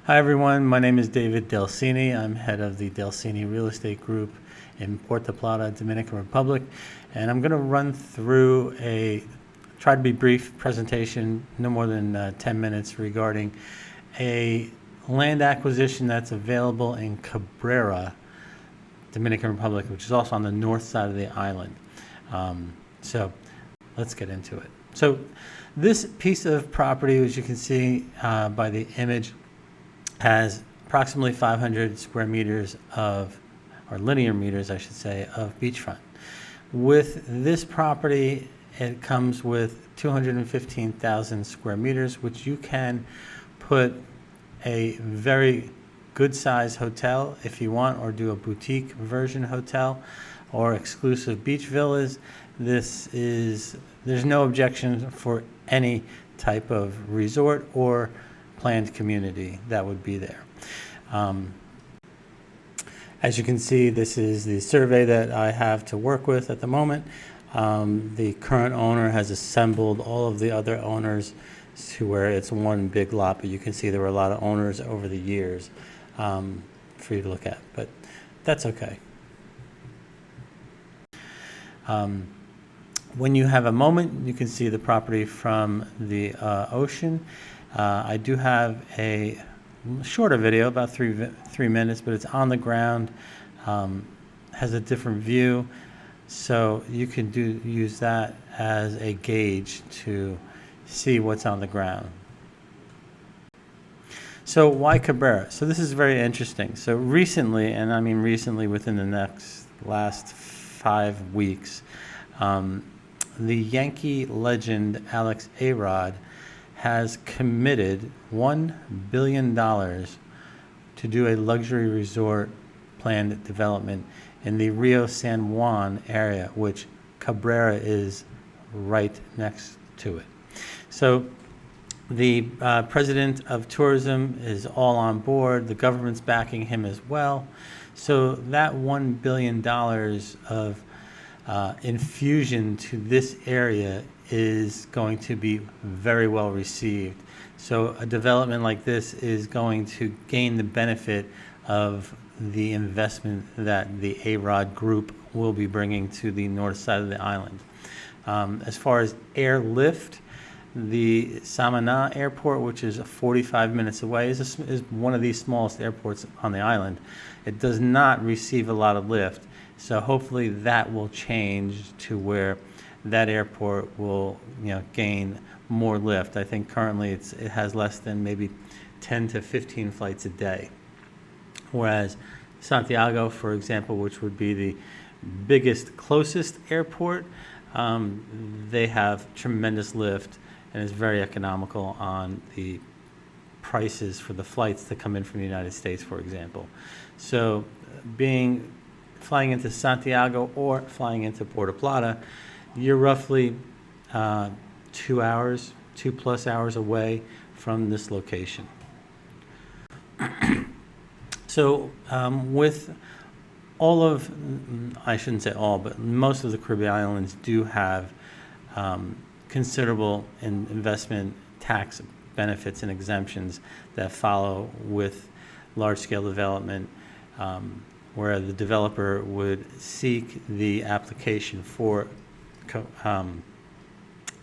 Hi everyone, my name is David Delcini. I'm head of the Delcini Real Estate Group in Puerto Plata, Dominican Republic, and I'm going to run through try to be brief presentation, no more than 10 minutes, regarding a land acquisition that's available in Cabrera, Dominican Republic, which is also on the north side of the island. So let's get into it. So this piece of property, as you can see by the image, has approximately 500 square meters or linear meters, I should say, of beachfront. With this property, it comes with 215,000 square meters, which you can put a very good size hotel if you want, or do a boutique version hotel or exclusive beach villas. There's no objection for any type of resort or planned community that would be there. As you can see, this is the survey that I have to work with at the moment. The current owner has assembled all of the other owners to where it's one big lot, but you can see there were a lot of owners over the years for you to look at, but that's okay. When you have a moment, you can see the property from the ocean. I do have a shorter video, about three minutes, but it's on the ground, has a different view, so you can use that as a gauge to see what's on the ground. So why Cabrera? So this is very interesting. So recently, and I mean recently within the last 5 weeks, the Yankee legend Alex Rodriquez has committed $1 billion to do a luxury resort planned development in the Rio San Juan area, which Cabrera is right next to it. So the president of tourism is all on board. The government's backing him as well. So that $1 billion of infusion to this area is going to be very well received. So a development like this is going to gain the benefit of the investment that the A-Rod group will be bringing to the north side of the island. As far as airlift, the Samana Airport, which is 45 minutes away, is one of the smallest airports on the island. It does not receive a lot of lift, so hopefully that will change to where that airport will, gain more lift. I think currently it has less than maybe 10 to 15 flights a day. Whereas Santiago, for example, which would be the biggest, closest airport, they have tremendous lift and is very economical on the prices for the flights that come in from the United States, for example. So flying into Santiago or flying into Puerto Plata, you're roughly 2 hours, 2+ hours away from this location. So with all of, I shouldn't say all, but most of the Caribbean islands do have considerable investment tax benefits and exemptions that follow with large-scale development, where the developer would seek the application for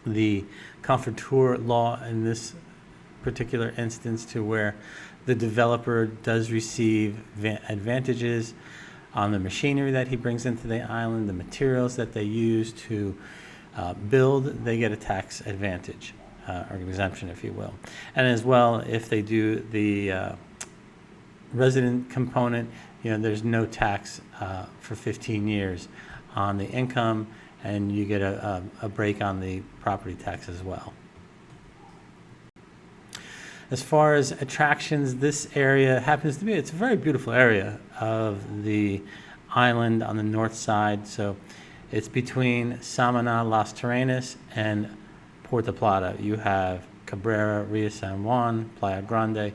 the Comforteur law in this particular instance, to where the developer does receive advantages on the machinery that he brings into the island, the materials that they use to build. They get a tax advantage or exemption, if you will. And as well, if they do the resident component, there's no tax for 15 years on the income, and you get a break on the property tax as well. As far as attractions, this area happens to be, it's a very beautiful area of the island on the north side. So it's between Samana, Las Terrenas, and Puerto Plata. You have Cabrera, Rio San Juan, Playa Grande,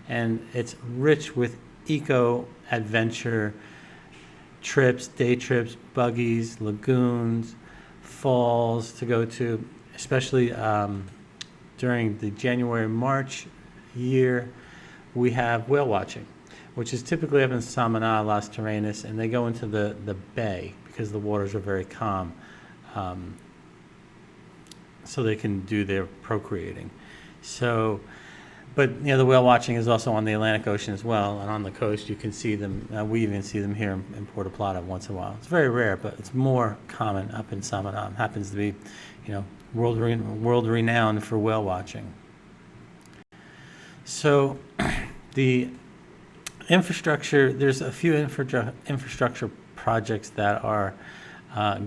and it's rich with eco-adventure trips, day trips, buggies, lagoons, falls to go to, especially during the January-March year, we have whale watching, which is typically up in Samana, Las Terrenas, and they go into the bay because the waters are very calm, so they can do their procreating. So, but you know, the whale watching is also on the Atlantic Ocean as well, and on the coast you can see them. We even see them here in Puerto Plata once in a while. It's very rare, but it's more common up in Samana. It happens to be, you know, world renowned for whale watching. So the infrastructure, there's a few infrastructure projects that are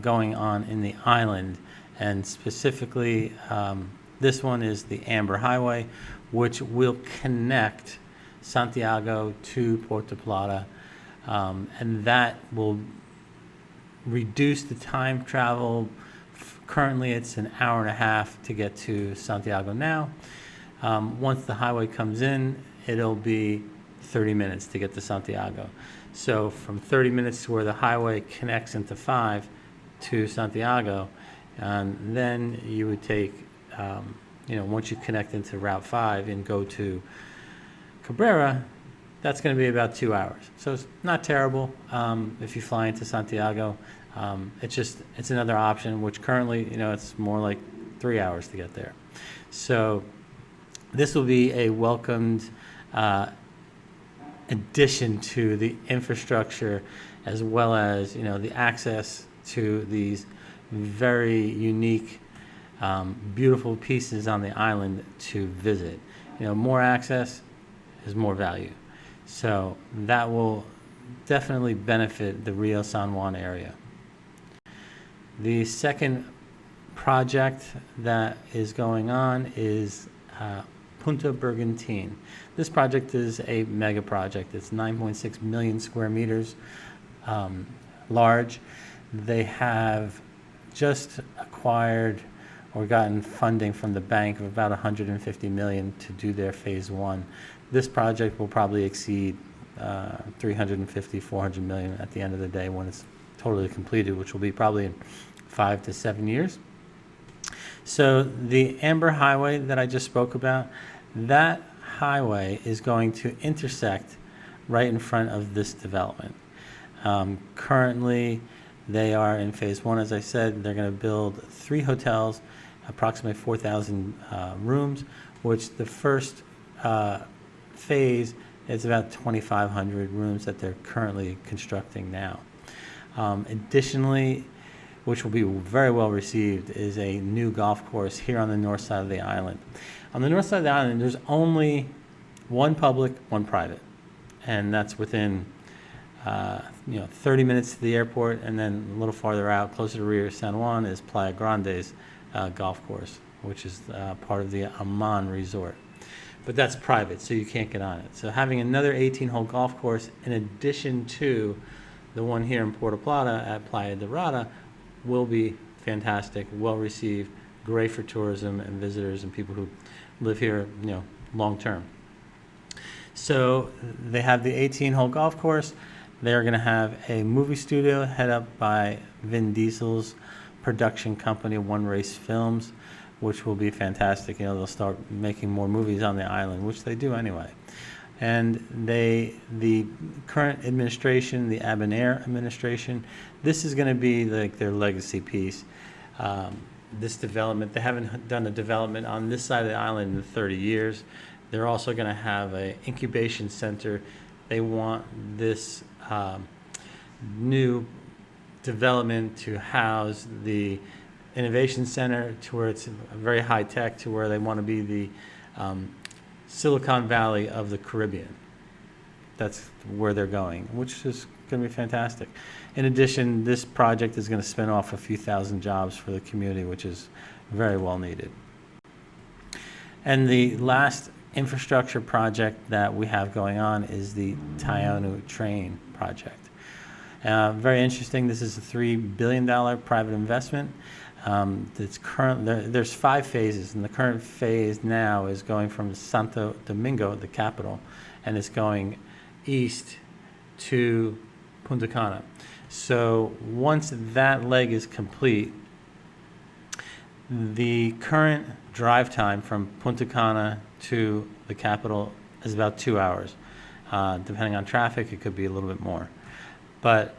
going on in the island, and specifically this one is the Amber Highway, which will connect Santiago to Puerto Plata, and that will reduce the time travel. Currently it's an hour and a half to get to Santiago now. Once the highway comes in, it'll be 30 minutes to get to Santiago. So from 30 minutes to where the highway connects into 5 to Santiago, and then you would take, you know, once you connect into Route 5 and go to Cabrera, that's going to be about 2 hours. So it's not terrible if you fly into Santiago. It's another option, which currently, you know, it's more like 3 hours to get there. So this will be a welcomed addition to the infrastructure, as well as, you know, the access to these very unique, beautiful pieces on the island to visit. You know, more access is more value. So that will definitely benefit the Rio San Juan area. The second project that is going on is Punta Bergantin. This project is a mega project. It's 9.6 million square meters large. They have just acquired or gotten funding from the bank of about 150 million to do their phase 1. This project will probably exceed 350, 400 million at the end of the day when it's totally completed, which will be probably in 5 to 7 years. So the Amber Highway that I just spoke about, that highway is going to intersect right in front of this development. Currently, they are in phase 1, as I said. They're going to build 3 hotels, approximately 4,000 rooms, which the first phase is about 2,500 rooms that they're currently constructing now. Additionally, which will be very well received, is a new golf course here on the north side of the island. On the north side of the island, there's only one public, one private, and that's within 30 minutes to the airport, and then a little farther out, closer to Rio San Juan, is Playa Grande's golf course, which is part of the Amman Resort. But that's private, so you can't get on it. So having another 18-hole golf course in addition to the one here in Puerto Plata at Playa Dorada will be fantastic, well received, great for tourism and visitors and people who live here, you know, long term. So they have the 18-hole golf course. They're going to have a movie studio head up by Vin Diesel's production company, One Race Films, which will be fantastic. You know, they'll start making more movies on the island, which they do anyway. And the current administration, the Abanair administration, this is going to be like their legacy piece. This development, they haven't done a development on this side of the island in 30 years. They're also going to have an incubation center. They want this new development to house the innovation center, to where it's very high tech, to where they want to be the Silicon Valley of the Caribbean. That's where they're going, which is going to be fantastic. In addition, this project is going to spin off a few thousand jobs for the community, which is very well needed. And the last infrastructure project that we have going on is the Taonu train project. Very interesting. This is a $3 billion private investment. There's 5 phases, and the current phase now is going from Santo Domingo, the capital, and it's going east to Punta Cana. So once that leg is complete, the current drive time from Punta Cana to the capital is about 2 hours. Depending on traffic, it could be a little bit more. But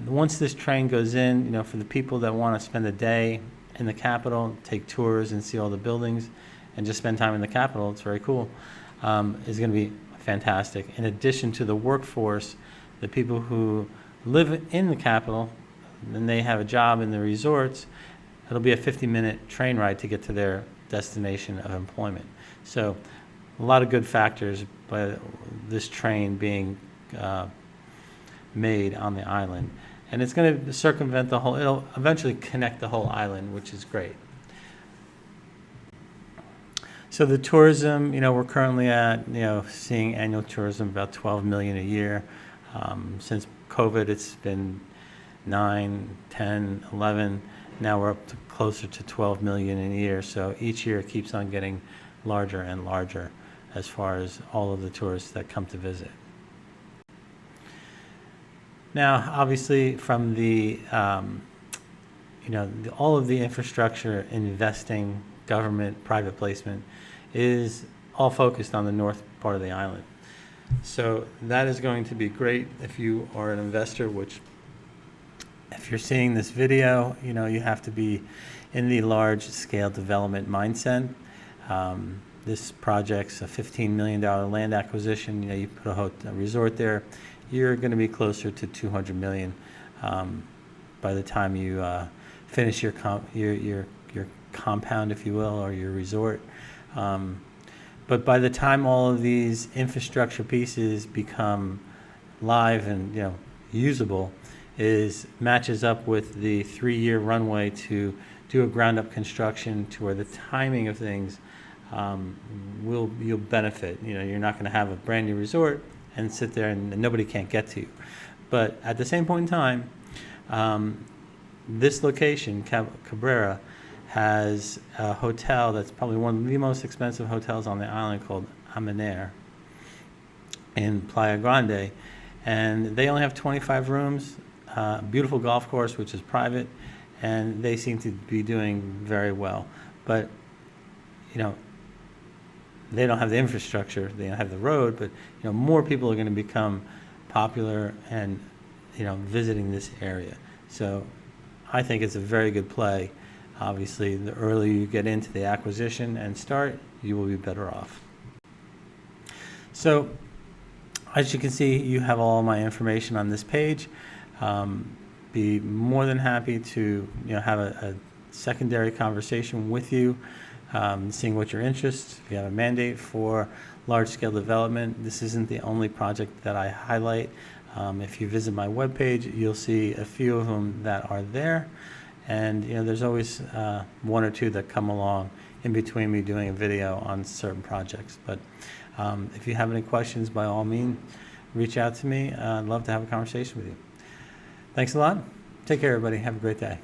once this train goes in, you know, for the people that want to spend a day in the Capitol, take tours and see all the buildings, and just spend time in the Capitol, it's very cool, is going to be fantastic. In addition to the workforce, the people who live in the Capitol, and they have a job in the resorts, it'll be a 50-minute train ride to get to their destination of employment. So a lot of good factors by this train being made on the island. And it's going to circumvent the whole, it'll eventually connect the whole island, which is great. So the tourism, you know, we're currently at, you know, seeing annual tourism about 12 million a year. Since COVID, it's been 9, 10, 11. Now we're up to closer to 12 million a year. So each year it keeps on getting larger and larger as far as all of the tourists that come to visit. Now, obviously, from the, you know, all of the infrastructure, investing, government, private placement is all focused on the north part of the island. So that is going to be great if you are an investor, which if you're seeing this video, you know, you have to be in the large scale development mindset. This project's a $15 million land acquisition. You know, you put a resort there, you're going to be closer to 200 million by the time you finish your compound, if you will, or your resort. But by the time all of these infrastructure pieces become live and, you know, usable, matches up with the 3-year runway to do a ground-up construction, to where the timing of things you'll benefit. You know, you're not going to have a brand new resort and sit there and nobody can't get to you. But at the same point in time, this location, Cabrera, has a hotel that's probably one of the most expensive hotels on the island called Amener in Playa Grande. And they only have 25 rooms, beautiful golf course, which is private, and they seem to be doing very well. But, you know, they don't have the infrastructure, they don't have the road, but, you know, more people are going to become popular and, you know, visiting this area. So I think it's a very good play. Obviously, the earlier you get into the acquisition and start, you will be better off. So as you can see, you have all my information on this page. Be more than happy to, you know, have a secondary conversation with you, seeing what your interests. If you have a mandate for large-scale development, this isn't the only project that I highlight. If you visit my webpage, you'll see a few of them that are there. And, you know, there's always one or two that come along in between me doing a video on certain projects. But if you have any questions, by all means, reach out to me. I'd love to have a conversation with you. Thanks a lot. Take care, everybody. Have a great day.